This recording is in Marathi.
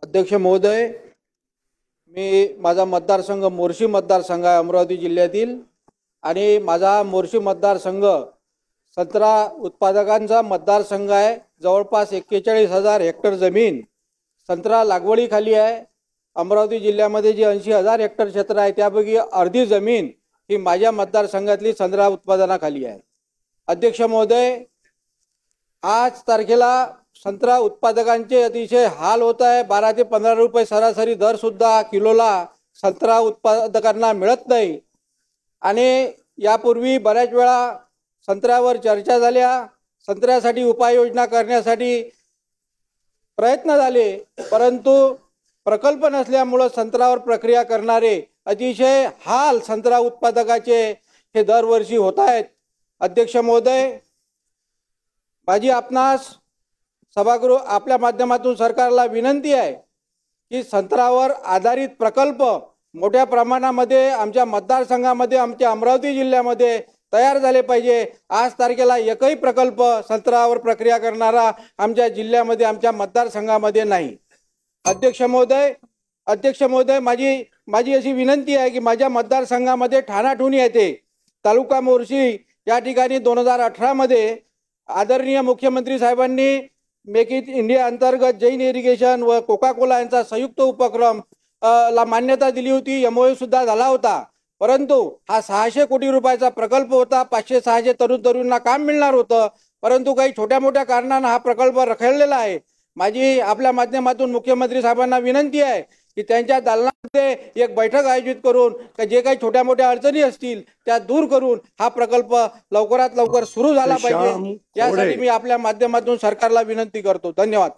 अध्यक्ष महोदय, मी माझा मतदारसंघ मोर्शी मतदारसंघ आहे अमरावती जिल्ह्यातील आणि माझा मोर्शी मतदारसंघ संत्रा उत्पादकांचा मतदारसंघ आहे। जवळपास 41,000 हेक्टर जमीन संत्रा लागवडीखाली आहे। अमरावती जिल्ह्यामध्ये जे 80,000 हेक्टर क्षेत्र आहे त्यापैकी अर्धी जमीन ही माझ्या मतदारसंघातली संत्रा उत्पादनाखाली आहे। अध्यक्ष महोदय, आज तारखेला संत्रा उत्पादकांचे अतिशय हाल होत आहे। 12 ते 15 रुपये सरासरी दर सुद्धा किलोला संत्रा उत्पादकांना मिळत नाही आणि यापूर्वी बऱ्याच वेळा संत्र्यावर चर्चा झाल्या, संत्र्यासाठी उपाययोजना करण्यासाठी प्रयत्न झाले, परंतु प्रकल्प नसल्यामुळे संत्र्यावर प्रक्रिया करणारे अतिशय हाल संत्रा उत्पादकाचे हे दरवर्षी होत आहेत। अध्यक्ष महोदय, माझी आपणास सभागृह आपल्या माध्यमातून सरकारला विनंती आहे की संत्र्यावर आधारित प्रकल्प मोठ्या प्रमाणामध्ये आमच्या मतदारसंघामध्ये आमच्या अमरावती जिल्ह्यामध्ये तयार झाले पाहिजे। आज तारखेला एकही प्रकल्प संत्र्यावर प्रक्रिया करणारा आमच्या जिल्ह्यामध्ये आमच्या मतदारसंघामध्ये नाही। अध्यक्ष महोदय, माझी अशी विनंती आहे की माझ्या मतदारसंघामध्ये ठाणाठुणी येते तालुका मोर्शी या ठिकाणी 2018 मध्ये आदरणीय मुख्यमंत्री साहेबांनी मेक इन इंडिया अंतर्गत जैन इरिगेशन व कोका कोला यांचा संयुक्त उपक्रम ला मान्यता दिली होती। MOU सुद्धा झाला होता, परंतु हा 600 कोटी रुपयाचा प्रकल्प होता। 500-600 तरुणांना काम मिळणार होतं, परंतु काही छोट्या मोठ्या कारणाने हा प्रकल्प रखडलेला आहे। माझी आपल्या माध्यमातून मुख्यमंत्री साहेबांना विनंती आहे की त्यांच्या दालनामध्ये एक बैठक आयोजित करून जे काही छोट्या मोठ्या अडचणी असतील त्या दूर करून हा प्रकल्प लवकरात लवकर सुरू झाला पाहिजे, यासाठी मी आपल्या माध्यमातून सरकारला विनंती करतो। धन्यवाद।